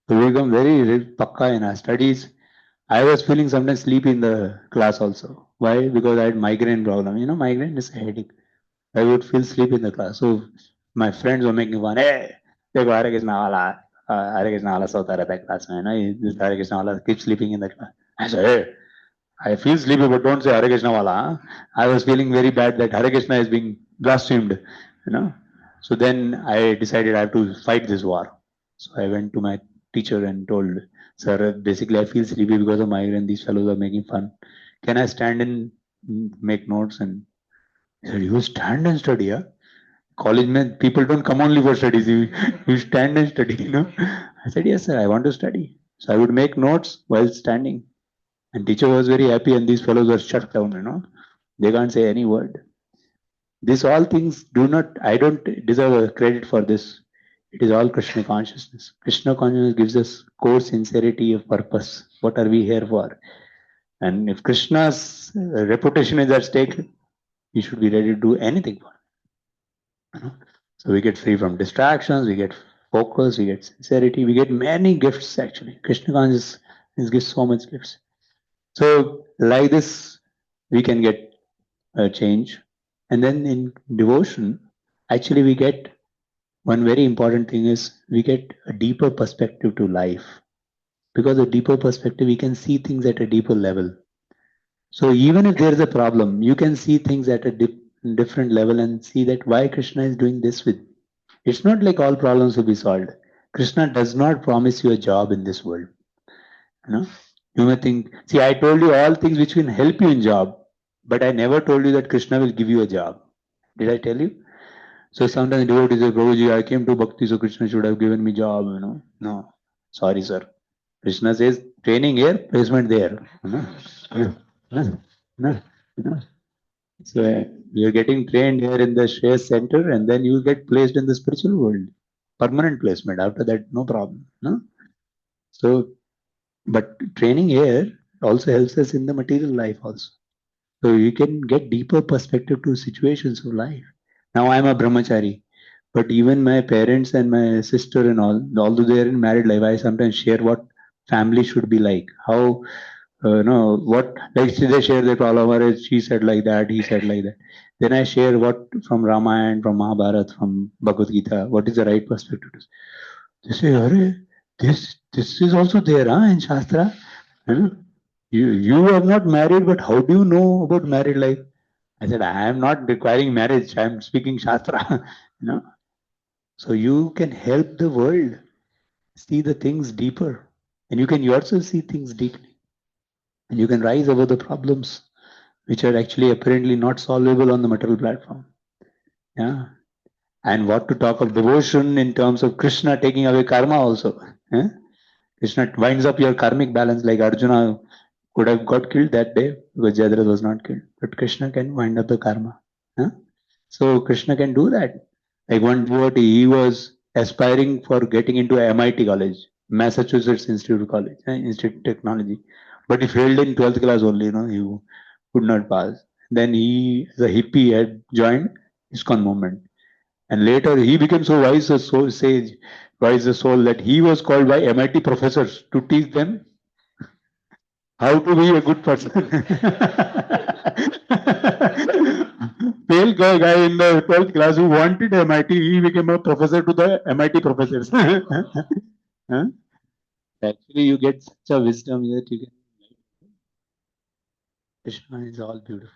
[SPEAKER 1] So we become very pakka in our studies. I was feeling sometimes sleepy in the class also. Why? Because I had migraine problem. Migraine is a headache. I would feel sleep in the class. So my friends were making fun. Hey, देखो Hare Krishna wala, Hare Krishna wala सोता रहता है class में. This Hare Krishna wala keeps sleeping in the class. I said, hey, I feel sleepy, but don't say Hare Krishna wala. I was feeling very bad that Hare Krishna is being blasphemed. So then I decided I have to fight this war. So I went to my teacher and told, sir, basically I feel sleepy because of migraine. These fellows are making fun. Can I stand and make notes? And he said, you stand and study, yeah? College men, people don't come only for studies. You stand and study, I said, yes, sir, I want to study. So I would make notes while standing. And teacher was very happy and these fellows were shut down, They can't say any word. These all things I don't deserve a credit for this. It is all Krishna consciousness. Krishna consciousness gives us core sincerity of purpose. What are we here for? And if Krishna's reputation is at stake, we should be ready to do anything for it. So we get free from distractions, we get focus, we get sincerity, we get many gifts actually. Krishna consciousness gives so much gifts. So like this, we can get a change. And then in devotion, actually we get one very important thing is we get a deeper perspective to life. Because a deeper perspective, we can see things at a deeper level. So even if there is a problem, you can see things at a different level and see that why Krishna is doing this with. It's not like all problems will be solved. Krishna does not promise you a job in this world. You know, you may think, see, I told you all things which will help you in job, but I never told you that Krishna will give you a job. Did I tell you? So sometimes devotees say, Prabhuji, I came to Bhakti, so Krishna should have given me job, you know. No, sorry, sir. Krishna says, training here, placement there. You know? No, no, no, no. So you're getting trained here in the Shreyas center, and then you get placed in the spiritual world. Permanent placement. After that, no problem. No? So, but training here also helps us in the material life also. So you can get deeper perspective to situations of life. Now I'm a brahmachari, but even my parents and my sister and all, although they are in married life, I sometimes share what family should be like. How no, what like they share their problem. Or she said like that, he said like that. Then I share what from Ramayana, from Mahabharata, from Bhagavad Gita. What is the right perspective? They say, "Arey, this is also there, huh, in Shastra." You know, you are not married, but how do you know about married life? I said, I am not requiring marriage. I am speaking Shastra. You know, so you can help the world see the things deeper, and you can yourself see things deeply, and you can rise above the problems which are actually apparently not solvable on the material platform. Yeah. And what to talk of devotion in terms of Krishna taking away karma also. Eh? Krishna winds up your karmic balance like Arjuna could have got killed that day because Jayadratha was not killed. But Krishna can wind up the karma. Huh? So Krishna can do that. Like one devotee, he was aspiring for getting into MIT college, Massachusetts Institute College, Institute of Technology. But he failed in 12th class only, you know, he could not pass. Then he, as a hippie, had joined ISKCON movement. And later he became so wise, so sage, wise a soul that he was called by MIT professors to teach them how to be a good person. Fail guy in the 12th class who wanted MIT, he became a professor to the MIT professors. Huh? Actually, you get such a wisdom that you can. Krishna is all beautiful.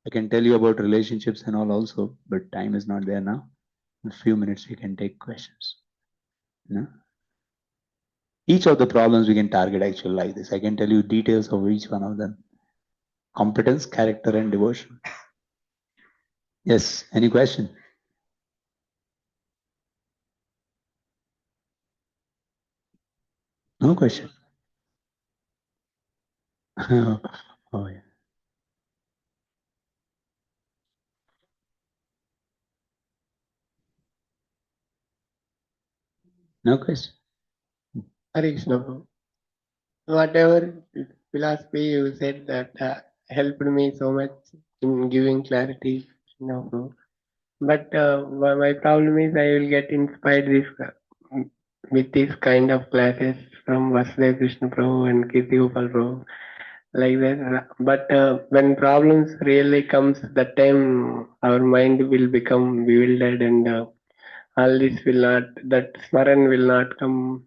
[SPEAKER 1] I can tell you about relationships and all also, but time is not there now. In a few minutes, we can take questions. You know? Each of the problems we can target actually like this. I can tell you details of each one of them. Competence, character, and devotion. Yes, any question? No question. Oh, yeah. No question.
[SPEAKER 3] Hare Krishna, Prabhu. Whatever philosophy you said that helped me so much in giving clarity, Prabhu. But my problem is I will get inspired with this kind of classes from Vasudev Krishna Prabhu and Kirti Gopal Prabhu, like that. But when problems really comes, that time our mind will become bewildered and all this will not, that smaran will not come,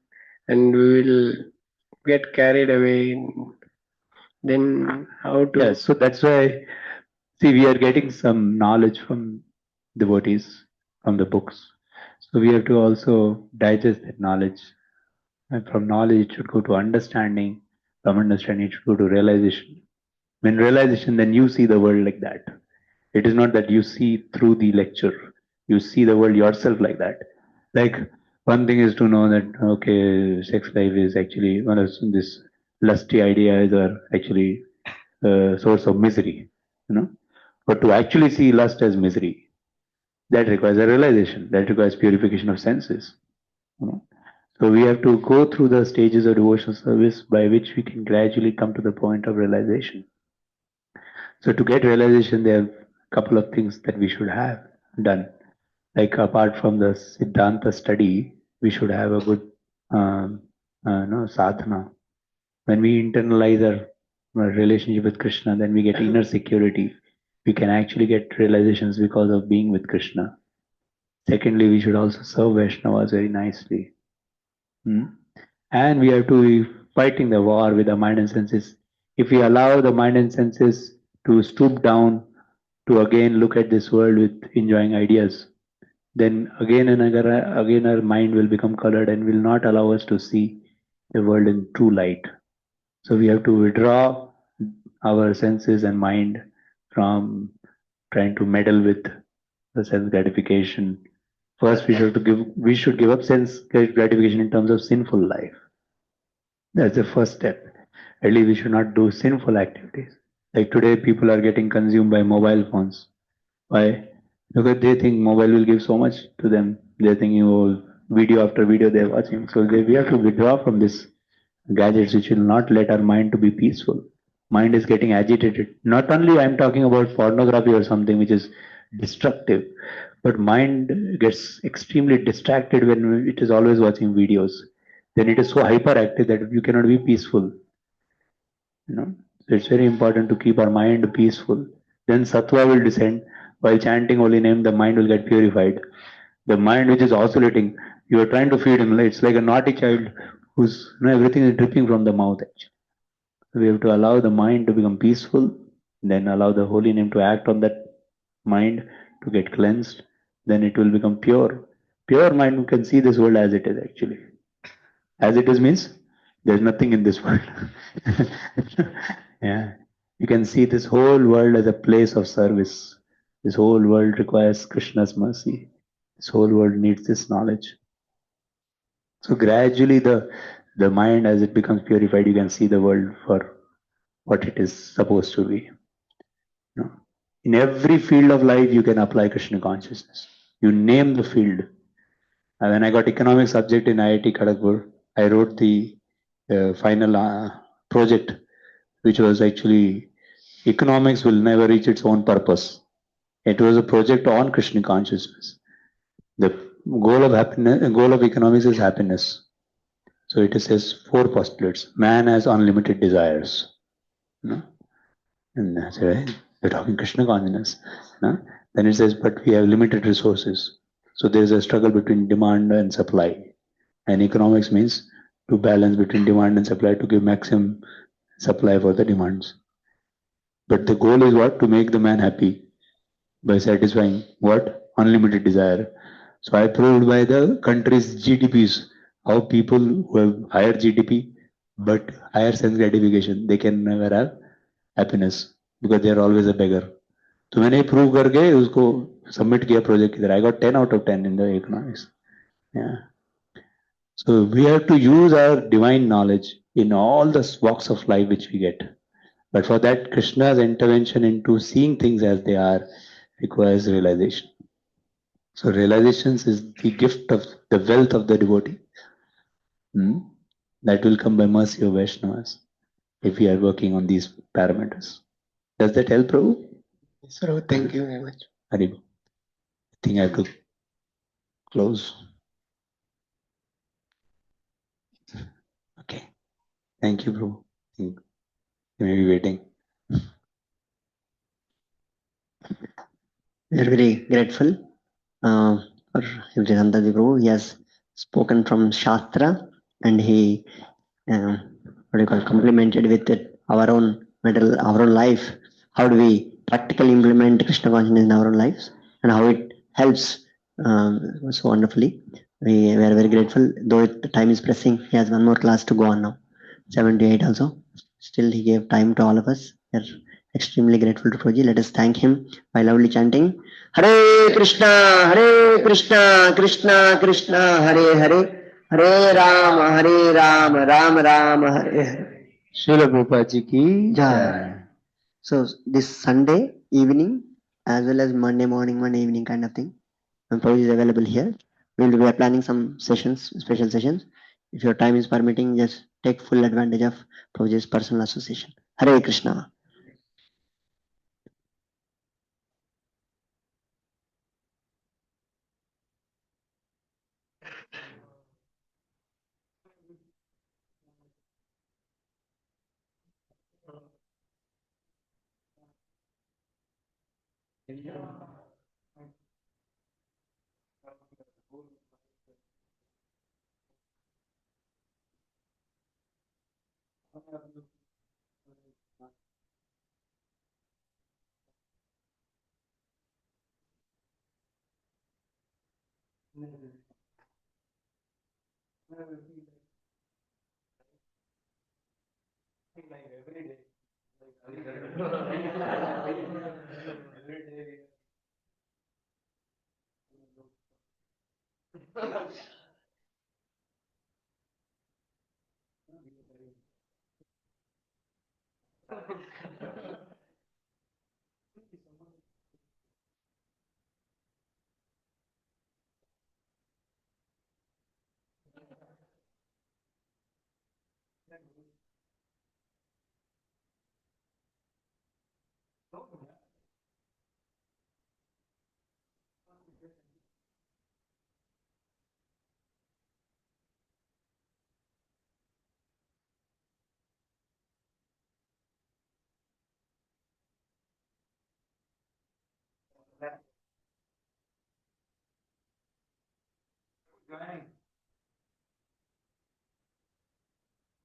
[SPEAKER 3] and we will get carried away. Then how to?
[SPEAKER 1] Yeah, so that's why, see, we are getting some knowledge from devotees, from the books. So we have to also digest that knowledge. And from knowledge, it should go to understanding. From understanding, it should go to realization. When realization, then you see the world like that. It is not that you see through the lecture. You see the world yourself like that. Like one thing is to know that okay, sex life is actually one of this lusty ideas are actually a source of misery, you know. But to actually see lust as misery, that requires a realization. That requires purification of senses. You know? So we have to go through the stages of devotional service by which we can gradually come to the point of realization. So to get realization, there are a couple of things that we should have done. Like apart from the Siddhanta study, we should have a good no, sadhana. When we internalize our relationship with Krishna, then we get inner security. We can actually get realizations because of being with Krishna. Secondly, we should also serve Vaishnavas very nicely. And we have to be fighting the war with the mind and senses. If we allow the mind and senses to stoop down to again look at this world with enjoying ideas, then again our mind will become colored and will not allow us to see the world in true light. So we have to withdraw our senses and mind from trying to meddle with the sense gratification. First, we should give up sense gratification in terms of sinful life. That's the first step. At least we should not do sinful activities. Like today, people are getting consumed by mobile phones. Why? Because they think mobile will give so much to them. They're thinking, oh, video after video they're watching. So we have to withdraw from this gadgets which will not let our mind to be peaceful. Mind is getting agitated. Not only I'm talking about pornography or something which is destructive, but mind gets extremely distracted when it is always watching videos. Then it is so hyperactive that you cannot be peaceful. So it's very important to keep our mind peaceful. Then sattva will descend. While chanting holy name, the mind will get purified. The mind which is oscillating, you are trying to feed him. It's like a naughty child whose everything is dripping from the mouth. Actually, we have to allow the mind to become peaceful, then allow the holy name to act on that mind to get cleansed. Then it will become pure. Pure mind can see this world as it is actually. As it is means there's nothing in this world. Yeah. You can see this whole world as a place of service. This whole world requires Krishna's mercy. This whole world needs this knowledge. So gradually the mind as it becomes purified, you can see the world for what it is supposed to be. In every field of life you can apply Krishna consciousness. You name the field. When I got economics subject in IIT Kharagpur, I wrote the final project, which was actually economics will never reach its own purpose. It was a project on Krishna consciousness. The goal of economics is happiness. So it says four postulates. Man has unlimited desires. And that's right. We're talking Krishna consciousness. Then it says, but we have limited resources. So there's a struggle between demand and supply. And economics means to balance between demand and supply to give maximum supply for the demands. But the goal is what? To make the man happy by satisfying what? Unlimited desire. So I proved by the country's GDPs how people who have higher GDP but higher sense gratification, they can never have happiness because they are always a beggar. तो मैंने prove करके उसको submit किया project की तरह. I got 10 out of 10 in the economics. Yeah. So we have to use our divine knowledge in all the walks of life which we get. But for that, Krishna's intervention into seeing things as they are requires realization. So realizations is the gift of the wealth of the devotee. That will come by mercy of Vaishnavas if we are working on these parameters. Does that help, Prabhu?
[SPEAKER 3] Yes, sir. Thank you very much.
[SPEAKER 1] Haribo. I think I have to close. Okay. Thank you, Prabhu. You may be waiting.
[SPEAKER 2] We are very grateful for Vivekananda Prabhu. He has spoken from Shastra and he complemented with it our own material, our own life. How do we practically implement Krishna consciousness in our own lives and how it helps so wonderfully. We are very grateful. Though the time is pressing, he has one more class to go on now, 78 also. Still, he gave time to all of us. We are extremely grateful to Prabhuji. Let us thank him by loudly chanting Hare Krishna, Krishna Krishna, Hare Hare, Hare Ram, Ram Ram, Hare Hare.
[SPEAKER 1] Srila Prabhupada ji ki jai.
[SPEAKER 2] So this Sunday evening as well as Monday morning, Monday evening kind of thing, and Prabhuji is available here. We are planning some sessions, special sessions. If your time is permitting, just take full advantage of Prabhuji's personal association. Hare Krishna.
[SPEAKER 1] Right.